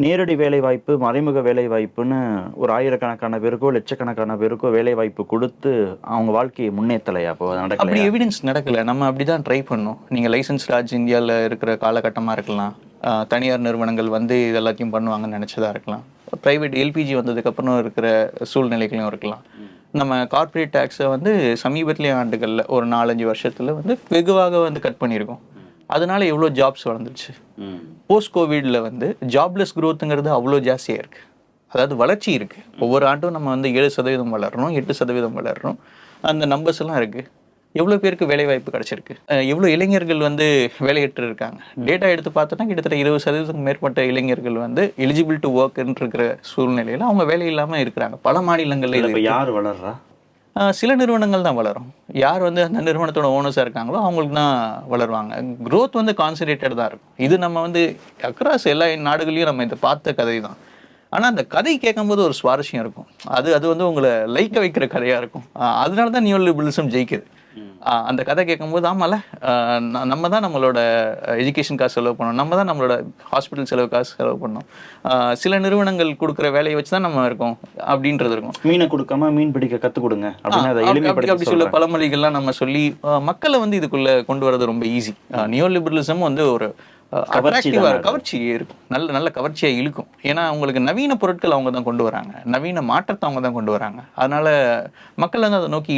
நேரடி வேலைவாய்ப்பு மறைமுக வேலைவாய்ப்புன்னு ஒரு ஆயிரக்கணக்கான பேருக்கோ லட்சக்கணக்கான பேருக்கோ வேலைவாய்ப்பு கொடுத்து அவங்க வாழ்க்கையை முன்னேற்றலையா? அப்போ நடக்கல, அப்படி எவிடன்ஸ் நடக்கலை. நம்ம அப்படி தான் ட்ரை பண்ணோம். நீங்கள் லைசன்ஸ் ராஜ் இந்தியாவில் இருக்கிற காலகட்டமாக இருக்கலாம், தனியார் நிறுவனங்கள் வந்து இது எல்லாத்தையும் பண்ணுவாங்கன்னு நினச்சதா இருக்கலாம், ப்ரைவேட் எல்பிஜி வந்ததுக்கப்புறம் இருக்கிற சூழ்நிலைகளையும் இருக்கலாம். நம்ம கார்பரேட் டேக்ஸை வந்து சமீபத்திலே ஆண்டுகளில் ஒரு 4-5 வருஷத்தில் வந்து வெகுவாக வந்து கட் பண்ணியிருக்கோம். அதனால எவ்வளோ ஜாப்ஸ் வளர்ந்துருச்சு. போஸ்ட் கோவிடில் வந்து ஜாப்லெஸ் க்ரோத்துங்கிறது அவ்வளோ ஜாஸ்தியாக இருக்குது. அதாவது வளர்ச்சி இருக்குது. ஒவ்வொரு ஆண்டும் நம்ம வந்து 7% வளர்றோம், 8% வளர்றோம். அந்த நம்பர்ஸ் எல்லாம் இருக்குது. எவ்வளோ பேருக்கு வேலை வாய்ப்பு கிடைச்சிருக்கு, எவ்வளோ இளைஞர்கள் வந்து வேலையற்று இருக்காங்க. டேட்டா எடுத்து பார்த்தோன்னா கிட்டத்தட்ட 20% மேற்பட்ட இளைஞர்கள் வந்து எலிஜிபிள் டு ஒர்க்ன்னு இருக்கிற சூழ்நிலையில் அவங்க வேலை இல்லாமல் இருக்கிறாங்க. பல மாநிலங்களில் இப்போ யார் வளர்றா? சில நிறுவனங்கள் தான் வளரும். யார் வந்து அந்த நிறுவனத்தோட ஓனர்ஸாக இருக்காங்களோ அவங்களுக்கு தான் வளருவாங்க. க்ரோத் வந்து கான்சன்ட்ரேட்டட் தான் இருக்கும். இது நம்ம வந்து அக்ராஸ் எல்லா நாடுகளையும் நம்ம இதை பார்த்த கதை தான். ஆனால் அந்த கதை கேட்கும்போது ஒரு சுவாரஸ்யம் இருக்கும். அது அது வந்து உங்களை லைக்க வைக்கிற கதையாக இருக்கும். அதனால தான் நியூ லிபரலிசம் ஜெயிக்குது. அந்த கதை கேட்கும்போது ஆமால, நம்ம தான் நம்மளோட எஜுகேஷன் காசு செலவு பண்ணணும், நம்ம தான் நம்மளோட ஹாஸ்பிட்டல் செலவு காசு செலவு பண்ணணும், சில நிறுவனங்கள் கொடுக்குற வேலையை வச்சு தான் நம்ம இருக்கோம் அப்படின்றது இருக்கும். மீனை கொடுக்காம மீன் பிடிக்க கற்றுக் கொடுங்க அப்படி சொல்ல பழமொழிகள்லாம் நம்ம சொல்லி மக்களை வந்து இதுக்குள்ள கொண்டு வரது ரொம்ப ஈஸி. நியூ லிபரலிசம் வந்து ஒரு கவர்ச்சி இருக்கும், நல்ல நல்ல கவர்ச்சியா இழுக்கும். ஏன்னா அவங்களுக்கு நவீன பொருட்கள் அவங்க தான் கொண்டு வராங்க, நவீன மாற்றத்தை அவங்க தான் கொண்டு வராங்க. அதனால மக்கள் வந்து அதை நோக்கி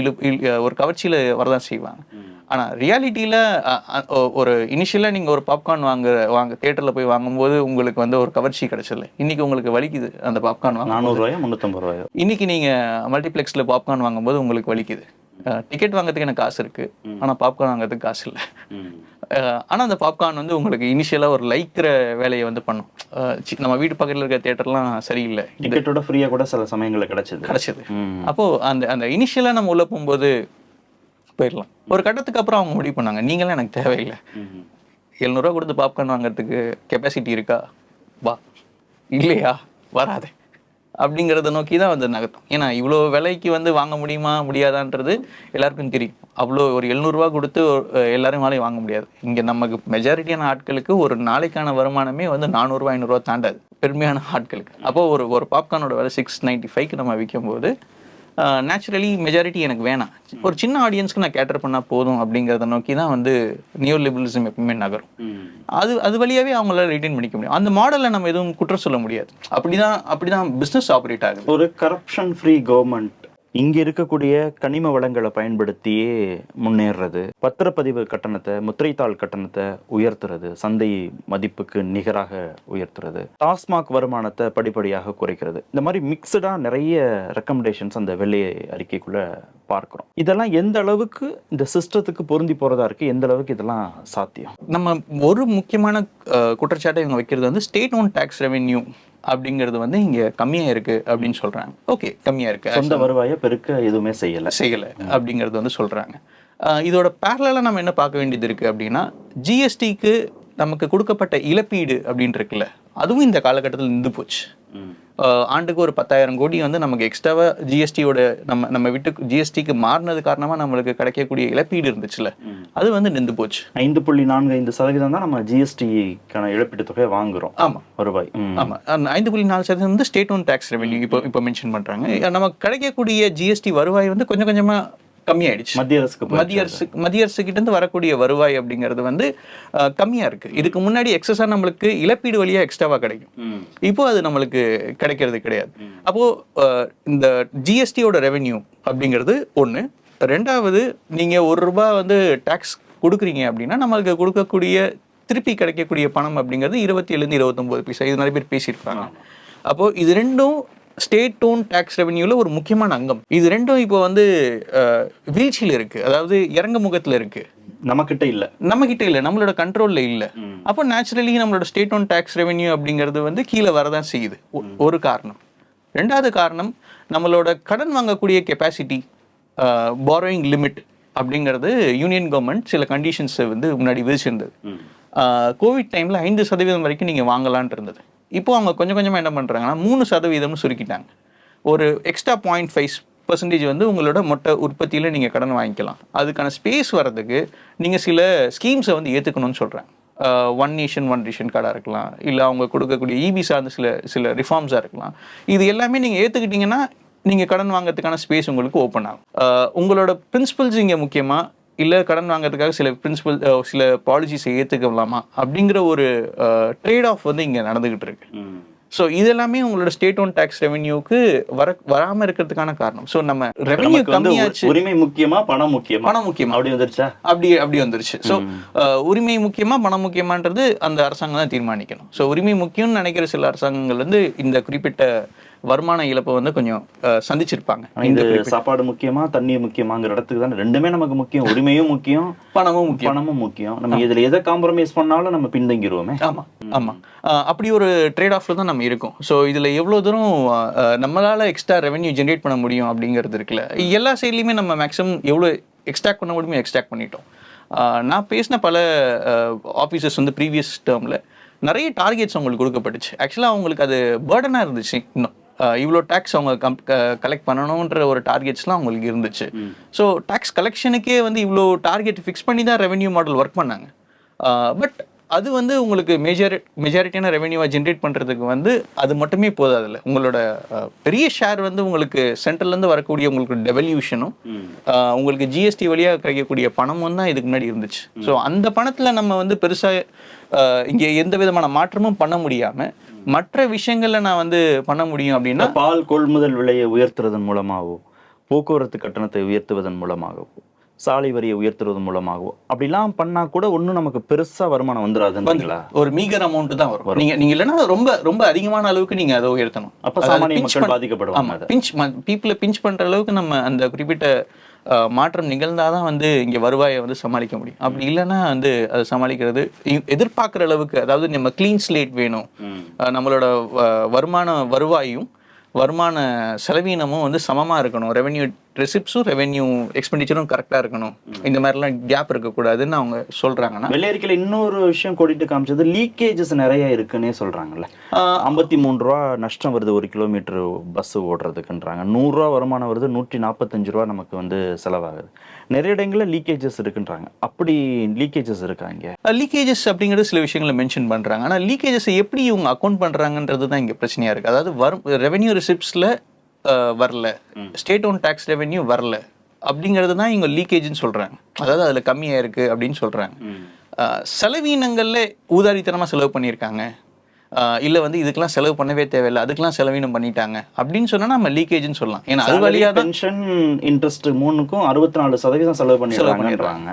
ஒரு கவர்ச்சியில வரதான் செய்வாங்க. ஆனா ரியாலிட்டியில ஒரு இனிஷியலா நீங்க ஒரு பாப்கார்ன் வாங்க தியேட்டர்ல போய் வாங்கும்போது உங்களுக்கு வந்து ஒரு கவர்ச்சி கிடைச்சல. இன்னைக்கு உங்களுக்கு வலிக்குது அந்த பாப்கார்ன் வாங்க. 400 ரூபாயோ 350 ரூபாயோ. இன்னைக்கு நீங்க மல்டிப்ளெக்ஸ்ல பாப்கார்ன் வாங்கும்போது உங்களுக்கு வலிக்குது. டிக்கெட் வாங்குறதுக்கு எனக்கு காசு இருக்கு, ஆனா பாப்கார்ன் வாங்குறதுக்கு காசு இல்லை. ஆனா அந்த பாப்கார்ன் வந்து உங்களுக்கு இனிஷியலா ஒரு லைக்கிற வேலையை வந்து பண்ணும். நம்ம வீட்டு பக்கத்துல இருக்க தியேட்டர்லாம் சரியில்லை, டிக்கெட்டோட ஃப்ரீயா கூட சில சமயங்களில் கிடைச்சது. அப்போ அந்த இனிஷியலா நம்ம உள்ள போகும்போது போயிடலாம். ஒரு கட்டத்துக்கு அப்புறம் அவங்க முடிவு பண்ணாங்க, நீங்களாம் எனக்கு தேவையில்லை, 700 ரூபா கொடுத்து பாப்கார்ன் வாங்குறதுக்கு கெப்பாசிட்டி இருக்கா, வா, இல்லையா வராது அப்படிங்கிறத நோக்கி தான் வந்து நகர்த்தும். ஏன்னா இவ்வளோ விலைக்கு வந்து வாங்க முடியுமா முடியாதான்றது எல்லாருக்கும் தெரியும். அவ்வளோ ஒரு 700 ரூபா கொடுத்து எல்லாரும் மேலேயும் வாங்க முடியாது. இங்கே நமக்கு மெஜாரிட்டியான ஆட்களுக்கு ஒரு நாளைக்கான வருமானமே வந்து 400 ரூபா 500 ரூபா தாண்டாது பெருமையான ஆட்களுக்கு. அப்போ ஒரு பாப்கார்னோட விலை 695க்கு நம்ம விற்கும்போது நேச்சுரலி மெஜாரிட்டி எனக்கு வேணாம், ஒரு சின்ன ஆடியன்ஸ்க்கு நான் கேட்டர் பண்ணால் போதும் அப்படிங்கிறத நோக்கி தான் வந்து நியூ லிபரலிசம் எப்பவுமே நகரும். அது வழியாவே அவங்களால ரிட்டைன் பண்ணிக்க முடியும். அந்த மாடலை நம்ம எதுவும் குற்றம் சொல்ல முடியாது. அப்படிதான் பிஸ்னஸ் ஆப்ரேட் ஆகுது. ஒரு கரப்ஷன் ஃப்ரீ கவர்மெண்ட் இங்க இருக்கக்கூடிய கனிம வளங்களை பயன்படுத்தியே முன்னேறது, பத்திரப்பதிவு கட்டணத்தை, முத்திரைத்தாள் கட்டணத்தை உயர்த்துறது, சந்தை மதிப்புக்கு நிகராக உயர்த்துறது, டாஸ்மாக் வருமானத்தை படிப்படியாக குறைக்கிறது, இந்த மாதிரி மிக்சடா நிறைய ரெக்கமெண்டேஷன்ஸ் அந்த வெள்ளை அறிக்கைக்குள்ள பார்க்கிறோம். இதெல்லாம் எந்த அளவுக்கு இந்த சிஸ்டத்துக்கு பொருந்தி போறதா இருக்கு, எந்த அளவுக்கு இதெல்லாம் சாத்தியம்? நம்ம ஒரு முக்கியமான குற்றச்சாட்டை இவங்க வைக்கிறது வந்து ஸ்டேட் ஓன் டாக்ஸ் ரெவென்யூ அப்படிங்கிறது வந்து இங்க கம்மியா இருக்கு அப்படின்னு சொல்றாங்க. ஓகே, கம்மியா இருக்கு, சொந்த வருவாயை பெருக்க எதுவுமே செய்யல அப்படிங்கிறது வந்து சொல்றாங்க. இதோட பேரலா நம்ம என்ன பார்க்க வேண்டியது இருக்கு அப்படின்னா, ஜிஎஸ்டிக்கு நமக்கு கொடுக்கப்பட்ட இழப்பீடு அப்படின்னு இருக்குல்ல, அதுவும் இந்த காலகட்டத்தில் நின்று போச்சு. ஆண்டுக்கு ஒரு 10,000 கோடி வந்து நமக்கு எக்ஸ்ட்ராவா ஜிஎஸ்டியோட நம்ம விட்டு ஜிஎஸ்டிக்கு மாறினது காரணமா நம்மளுக்கு கிடைக்கக்கூடிய இழப்பீடு இருந்துச்சுல, அது வந்து நின்று போச்சு. 5.45% தான் நம்ம ஜிஎஸ்டிக்கான இழப்பீட்டு தொகையை வாங்குறோம். ஆமா, வருவாய். ஆமா, 5.4% வந்து ஸ்டேட் ஓன் டாக்ஸ் ரெவென்யூ இப்போ மென்ஷன் பண்றாங்க. நமக்கு கிடைக்கக்கூடிய ஜிஎஸ்டி வருவாய் வந்து கொஞ்சம் கொஞ்சமா கம்மியாயிடுச்சு. மத்திய அரசு கிட்ட இருந்து வரக்கூடிய வருவாய் அப்படிங்கிறது வந்து கம்மியா இருக்கு. இதுக்கு முன்னாடி எக்ஸஸா நம்மளுக்கு இழப்பீடு வழியா எக்ஸ்ட்ராவா கிடைக்கும், இப்போ அது நம்மளுக்கு கிடைக்கிறது கிடையாது. அப்போ இந்த ஜிஎஸ்டியோட ரெவென்யூ அப்படிங்கிறது ஒண்ணு. ரெண்டாவது, நீங்க ₹1 வந்து டாக்ஸ் கொடுக்குறீங்க அப்படின்னா நம்மளுக்கு கொடுக்கக்கூடிய திருப்பி கிடைக்கக்கூடிய பணம் அப்படிங்கிறது 27-29 பைசா. இது நிறைய பேர் பேசியிருக்காங்க. அப்போ இது ரெண்டும் ஸ்டேட் ஓன் டாக்ஸ் ரெவென்யூல ஒரு முக்கியமான அங்கம். இது ரெண்டும் இப்போ வந்து வீழ்ச்சியில் இருக்கு, அதாவது இறங்க முகத்துல இருக்கு. நம்ம கிட்ட இல்ல, நம்மளோட கண்ட்ரோல்ல இல்ல. அப்போ நேச்சுரலி நம்மளோட ஸ்டேட் ஓன் டாக்ஸ் ரெவென்யூ அப்படிங்கிறது வந்து கீழே வரதான் செய்யுது. ஒரு காரணம். ரெண்டாவது காரணம், நம்மளோட கடன் வாங்கக்கூடிய கெப்பாசிட்டி, பாரோயிங் லிமிட் அப்படிங்கிறது யூனியன் கவர்மெண்ட் சில கண்டிஷன்ஸ் வந்து முன்னாடி விதிச்சிருந்தது. கோவிட் டைம்ல 5% வரைக்கும் நீங்க வாங்கலான் இருந்தது. இப்போ அவங்க கொஞ்சம் கொஞ்சமாக என்ன பண்ணுறாங்கன்னா 3% சுருக்கிட்டாங்க. ஒரு எக்ஸ்ட்ரா 0.5% வந்து உங்களோட மொத்த உற்பத்தியில் நீங்கள் கடன் வாங்கிக்கலாம். அதுக்கான ஸ்பேஸ் வர்றதுக்கு நீங்கள் சில ஸ்கீம்ஸை வந்து ஏற்றுக்கணும்னு சொல்கிறாங்க. ஒன் நேஷன் ஒன் ரேஷன் கார்டாக இருக்கலாம், இல்லை அவங்க கொடுக்கக்கூடிய இபி சார்ந்த சில ரிஃபார்ம்ஸாக இருக்கலாம். இது எல்லாமே நீங்கள் ஏற்றுக்கிட்டிங்கன்னா நீங்கள் கடன் வாங்கிறதுக்கான ஸ்பேஸ் உங்களுக்கு ஓப்பன் ஆகும். உங்களோட பிரின்சிபல்ஸ் இங்கே முக்கியமாக, இல்லை கடன் வாங்கிறதுக்காக சில பாலிசிஸை ஏற்றுக்கலாமா அப்படிங்கிற ஒரு ட்ரேட் ஆஃப் வந்து இங்கே நடந்துகிட்டு இருக்கு. ஸோ இதெல்லாமே உங்களோட ஸ்டேட் ஓன் டாக்ஸ் ரெவென்யூக்கு வராமல் இருக்கிறதுக்கான காரணம். ஸோ நம்ம ரெவென்யூ கம்மியாச்சு, உரிமை முக்கியமா பணம் முக்கியமா அப்படி வந்துருச்சா? அப்படி வந்துருச்சு. ஸோ உரிமை முக்கியமா பணம் முக்கியமான்றது அந்த அரசாங்கம் தான் தீர்மானிக்கணும். ஸோ உரிமை முக்கியம்னு நினைக்கிற சில அரசாங்கங்கள் வந்து இந்த குறிப்பிட்ட வருமான இழப்பை வந்து கொஞ்சம் சந்திச்சிருப்பாங்க. இது சாப்பாடு முக்கியமா தண்ணி முக்கியமாங்கிற இடத்துக்கு தானே ரெண்டுமே நமக்கு முக்கியம். உரிமையும் முக்கியம், பணமும் முக்கியம். நம்ம இதுல எதை காம்ப்ரமைஸ் பண்ணாலும் நம்ம பின்தங்கிடுவோமே. ஆமா ஆமா, அப்படி ஒரு ட்ரேட் ஆஃப்ல தான் நம்ம இருக்கோம். ஸோ இதுல எவ்வளவு தூரம் நம்மளால எக்ஸ்ட்ரா ரெவென்யூ ஜென்ரேட் பண்ண முடியும் அப்படிங்கிறது இருக்குல்ல. எல்லா சைட்லையுமே நம்ம மேக்ஸிமம் எவ்வளோ எக்ஸ்ட்ராக்ட் பண்ண முடியுமோ எக்ஸ்ட்ராக்ட் பண்ணிட்டோம். நான் பேசின பல ஆஃபீஸர்ஸ் வந்து ப்ரீவியஸ் டேர்மில் நிறைய டார்கெட்ஸ் அவங்களுக்கு கொடுக்கப்பட்டுச்சு. ஆக்சுவலாக அவங்களுக்கு அது பேர்டனாக இருந்துச்சு. இன்னும் இவ்வளோ டேக்ஸ் அவங்க கலெக்ட் பண்ணணுன்ற ஒரு டார்கெட்ஸ்லாம் அவங்களுக்கு இருந்துச்சு. ஸோ டேக்ஸ் கலெக்ஷனுக்கே வந்து இவ்வளோ டார்கெட் ஃபிக்ஸ் பண்ணி தான் ரெவென்யூ மாடல் ஒர்க் பண்ணாங்க. பட் அது வந்து உங்களுக்கு மெஜாரிட்டியான ரெவென்யூவாக ஜென்ரேட் பண்ணுறதுக்கு வந்து அது மட்டுமே போதாதில்ல. உங்களோட பெரிய ஷேர் வந்து உங்களுக்கு சென்ட்ரல்லேருந்து வரக்கூடிய உங்களுக்கு டெவல்யூஷனும் உங்களுக்கு ஜிஎஸ்டி வழியாக கிடைக்கக்கூடிய பணமும் தான் இதுக்கு முன்னாடி இருந்துச்சு. ஸோ அந்த பணத்தில் நம்ம வந்து பெருசாக இங்கே எந்த விதமான மாற்றமும் பண்ண முடியாமல் மற்ற விஷயங்களில் நான் வந்து பண்ண முடியும் அப்படின்னா, பால் கொள்முதல் விலையை உயர்த்துறதன் மூலமாகவோ, போக்குவரத்து கட்டணத்தை உயர்த்துவதன் மூலமாகவோ, சாலை வரியை உயர்த்துறது மூலமாகவோ அப்படிலாம் பண்ணா கூட ஒன்றும் நமக்கு பெருசா வருமானம் வந்துடாதுங்களா? ஒரு மீகர் அமௌண்ட் தான் வரும். நீங்க இல்லைன்னா ரொம்ப ரொம்ப அதிகமான அளவுக்கு நீங்க அதை உயர்த்தணும். அப்ப சாமானிய மக்கள் பாதிக்கப்படுவாங்க. பீப்புளை பிஞ்ச் பண்ற அளவுக்கு நம்ம அந்த குறிப்பிட்ட மாற்றம் நிகழ்ந்தாதான் வந்து இங்க வருவாயை வந்து சமாளிக்க முடியும். அப்படி இல்லைன்னா வந்து அதை சமாளிக்கிறது எதிர்பார்க்குற அளவுக்கு, அதாவது நம்ம கிளீன் ஸ்லேட் வேணும். நம்மளோட வருவாயும் வருமான செலவீனமும் வந்து சமமாக இருக்கணும். ரெவென்யூ ரெசிப்ட்ஸும் ரெவென்யூ எக்ஸ்பெண்டிச்சரும் கரெக்டாக இருக்கணும். இந்த மாதிரிலாம் கேப் இருக்கக்கூடாதுன்னு அவங்க சொல்கிறாங்கன்னா, வெள்ளையறிக்கையில் இன்னொரு விஷயம் கூட்டிட்டு காமிச்சது லீக்கேஜஸ் நிறைய இருக்குன்னே சொல்கிறாங்கல்ல. 53 ரூபா நஷ்டம் வருது ஒரு கிலோமீட்டர் பஸ் ஓடுறதுக்குன்றாங்க. 100 ரூபா வருமானம் வருது, 145 ரூபா நமக்கு வந்து செலவாகுது. நிறைய இடங்களில் லீக்கேஜஸ் இருக்குன்றாங்க. அப்படி லீக்கேஜஸ் இருக்காங்க. லீக்கேஜஸ் அப்படிங்கிறது சில விஷயங்களை மென்ஷன் பண்ணுறாங்க. ஆனால் லீக்கேஜஸை எப்படி இவங்க அக்கௌண்ட் பண்ணுறாங்கன்றது தான் இங்கே பிரச்சனையாக இருக்குது. அதாவது ரெவென்யூ ரிசிப்ட்ஸில் வரல, ஸ்டேட் ஓன் டேக்ஸ் ரெவென்யூ வரல அப்படிங்கிறது தான் இவங்க லீக்கேஜ்னு சொல்கிறாங்க. அதாவது அதில் கம்மியாக இருக்குது அப்படின்னு சொல்கிறாங்க. செலவீனங்களில் ஊதாரித்தனமாக செலவு பண்ணியிருக்காங்க, இல்லை வந்து இதுக்கெல்லாம் செலவு பண்ணவே தேவையில்லை, அதுக்கெல்லாம் செலவீனம் பண்ணிட்டாங்க அப்படின்னு சொன்னால் நம்ம லீக்கேஜ்னு சொல்லலாம். ஏன்னா அது வழியாக பென்ஷன் இன்ட்ரெஸ்ட் 3க்கும் 64% செலவு பண்ணிடுறாங்க.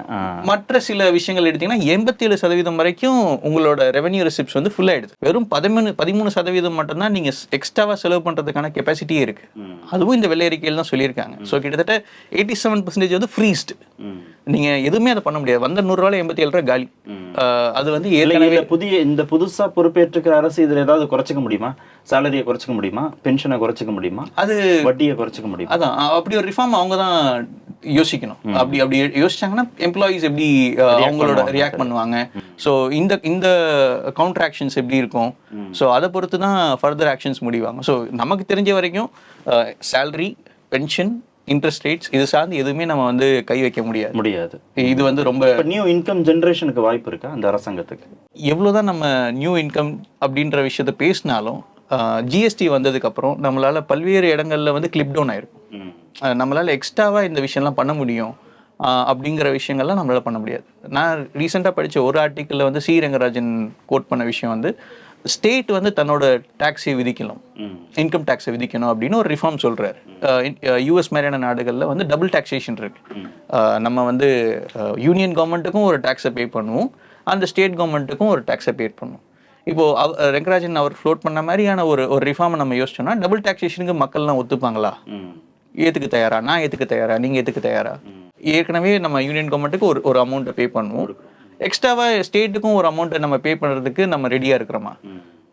மற்ற சில விஷயங்கள் எடுத்தீங்கன்னா 87% வரைக்கும் உங்களோட ரெவென்யூ ரெசிப்ட்ஸ் வந்து ஃபுல் ஆயிடுது. வெறும் 13% மட்டும்தான் நீங்க எக்ஸ்ட்ராவா செலவு பண்றதுக்கான கெப்பாசிட்டியே இருக்கு. அதுவும் இந்த வெள்ளை அறிக்கையில் தான் சொல்லியிருக்காங்க. ஸோ கிட்டத்தட்ட 87% வந்து ஃப்ரீஸ்டு. நீங்க எதுவுமே அதை பண்ண முடியாது. வந்த 100 ரூபாய் 87 ரூபாய் காலி. அது வந்து ஏற்கனவே புதுசா பொறுப்பேற்றுக்கிற அரசு இதுல ஏதாவது குறைச்சிக்க முடியுமா? சேலரியை குறைச்சிக்க முடியுமா? பென்ஷனை குறைச்சிக்க முடியுமா? அது வட்டியை குறைச்சிக்க முடியுமா? அதான் அப்படி ஒரு ரிஃபார்ம் அவங்க தான் யோசிக்கணும். அப்படி யோசிச்சாங்கன்னா எம்ப்ளாயீஸ் எப்படி அவங்களோட ரியாக்ட் பண்ணுவாங்க, ஸோ இந்த கவுண்டர் ஆக்ஷன்ஸ் எப்படி இருக்கும், ஸோ அதை பொறுத்து தான் ஃபர்தர் ஆக்ஷன்ஸ் முடிவாங்க. ஸோ நமக்கு தெரிஞ்ச வரைக்கும் சேலரி, பென்ஷன், இன்ட்ரெஸ்ட் ரேட்ஸ் இது சார்ந்து எதுவுமே நம்ம வந்து கை வைக்க முடியாது. இது வந்து ரொம்ப நியூ இன்கம் ஜெனரேஷனுக்கு வாய்ப்பு இருக்கா அந்த அரசாங்கத்துக்கு? எவ்வளோதான் நம்ம நியூ இன்கம் அப்படின்ற விஷயத்த பேசினாலும் ஜிஎஸ்டி வந்ததுக்கப்புறம் நம்மளால் பல்வேறு இடங்களில் வந்து கிளிப் டவுன் ஆயிருக்கும். நம்மளால் எக்ஸ்ட்ராவாக இந்த விஷயம்லாம் பண்ண முடியும் அப்படிங்கிற விஷயங்கள்லாம் நம்மளால் பண்ண முடியாது. நான் ரீசெண்டாக படித்த ஒரு ஆர்டிக்கிளில் வந்து சி ரங்கராஜன் கோட் பண்ண விஷயம் வந்து, ஸ்டேட் வந்து தன்னோட டாக்ஸை விதிக்கணும், இன்கம் டேக்ஸை விதிக்கணும் அப்படின்னு ஒரு ரிஃபார்ம் சொல்கிறார். யூஎஸ் மாதிரியான நாடுகளில் வந்து டபுள் டாக்ஸேஷன் இருக்கு. நம்ம வந்து யூனியன் கவர்மெண்ட்டுக்கும் ஒரு டேக்ஸை பே பண்ணுவோம், அந்த ஸ்டேட் கவர்மெண்ட்டுக்கும் ஒரு டேக்ஸை பே பண்ணுவோம். இப்போது ரங்கராஜன் அவர் ஃப்ளோட் பண்ண மாதிரியான ஒரு ரிஃபார்மை நம்ம யோசிச்சோம்னா, டபுள் டாக்ஸேஷனுக்கு மக்கள்லாம் ஒத்துப்பாங்களா? ஏற்றுக்க தயாரா? நான் ஏற்றுக்க தயாரா? நீங்கள் ஏற்றுக்க தயாரா? ஏற்கனவே நம்ம யூனியன் கவர்மெண்ட்டுக்கு ஒரு அமௌண்ட்டை பே பண்ணுவோம், எக்ஸ்ட்ராவாக ஸ்டேட்டுக்கும் ஒரு அமௌண்ட்டை நம்ம பே பண்ணுறதுக்கு நம்ம ரெடியாக இருக்கிறோமா?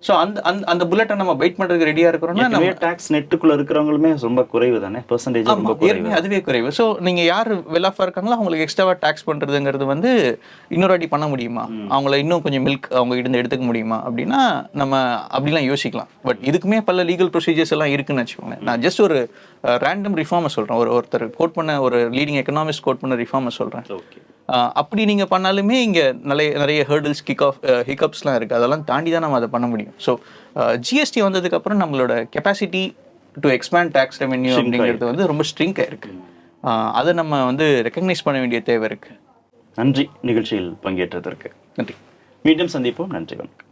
ஸோ அந்த புல்லட்டை நம்ம வெயிட் பண்ணுறதுக்கு ரெடியாக இருக்கிறோம்னா நம்ம டேக்ஸ் நெட்டுக்குள்ளே இருக்கிறவங்களுமே ரொம்ப குறைவு தானே, பெர்சன்டேஜ் ரொம்ப குறைவு, அதுவே குறைவு. ஸோ நீங்கள் யார் வெல் ஆஃபாக இருக்காங்களோ அவங்களுக்கு எக்ஸ்ட்ராவாக டேக்ஸ் பண்ணுறதுங்கிறது வந்து இன்னொரு வாட்டி பண்ண முடியுமா? அவங்கள இன்னும் கொஞ்சம் மில்க் அவங்க கிட்ட எடுத்துக்க முடியுமா அப்படின்னா நம்ம அப்படிலாம் யோசிக்கலாம். பட் இதுக்குமே பல லீகல் ப்ரொசீஜர்ஸ் எல்லாம் இருக்குன்னு வச்சுக்கோங்க. நான் ஜஸ்ட் ஒரு ரேண்டம் ரிஃபார்மை சொல்கிறேன், ஒருத்தர் கோட் பண்ண, ஒரு லீடிங் எக்கனாமிஸ்ட் கோட் பண்ண ரிஃபார்மை சொல்கிறேன். அப்படி நீங்கள் பண்ணாலுமே இங்கே நிறைய ஹேர்டில்ஸ், ஹிக்கப்ஸ்லாம் இருக்குது. அதெல்லாம் தாண்டி தான் நம்ம அதை பண்ண முடியும். ஸோ ஜிஎஸ்டி வந்ததுக்கப்புறம் நம்மளோட capacity to expand tax revenue அப்படிங்கிறது வந்து ரொம்ப ஸ்ட்ரிங்காக இருக்குது. அதை நம்ம வந்து ரெக்கக்னைஸ் பண்ண வேண்டிய தேவை இருக்குது. நன்றி நிகழ்ச்சியில் பங்கேற்றதற்கு. நன்றி. மீண்டும் சந்திப்போம். நன்றி, வணக்கம்.